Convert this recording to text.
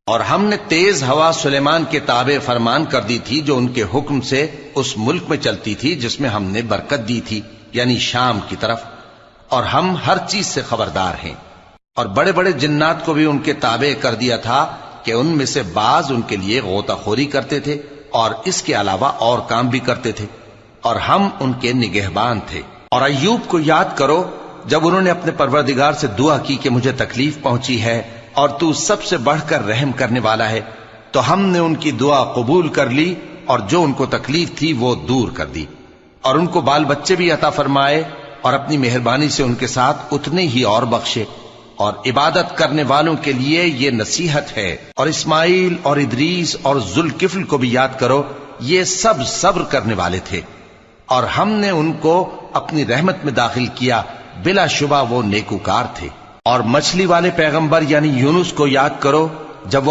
اور ہم نے تیز ہوا سلیمان کے تابع فرمان کر دی تھی جو ان کے حکم سے اس ملک میں چلتی تھی جس میں ہم نے برکت دی تھی، یعنی شام کی طرف، اور ہم ہر چیز سے خبردار ہیں۔ اور بڑے بڑے جنات کو بھی ان کے تابع کر دیا تھا کہ ان میں سے بعض ان کے لیے غوطہ خوری کرتے تھے اور اس کے علاوہ اور کام بھی کرتے تھے، اور ہم ان کے نگہبان تھے۔ اور ایوب کو یاد کرو جب انہوں نے اپنے پروردگار سے دعا کی کہ مجھے تکلیف پہنچی ہے اور تو سب سے بڑھ کر رحم کرنے والا ہے، تو ہم نے ان کی دعا قبول کر لی اور جو ان کو تکلیف تھی وہ دور کر دی، اور ان کو بال بچے بھی عطا فرمائے اور اپنی مہربانی سے ان کے ساتھ اتنے ہی اور بخشے۔ اور عبادت کرنے والوں کے لیے یہ نصیحت ہے۔ اور اسماعیل اور ادریس اور ذوالکفل کو بھی یاد کرو، یہ سب صبر کرنے والے تھے، اور ہم نے ان کو اپنی رحمت میں داخل کیا، بلا شبہ وہ نیکوکار تھے۔ اور مچھلی والے پیغمبر یعنی یونس کو یاد کرو جب وہ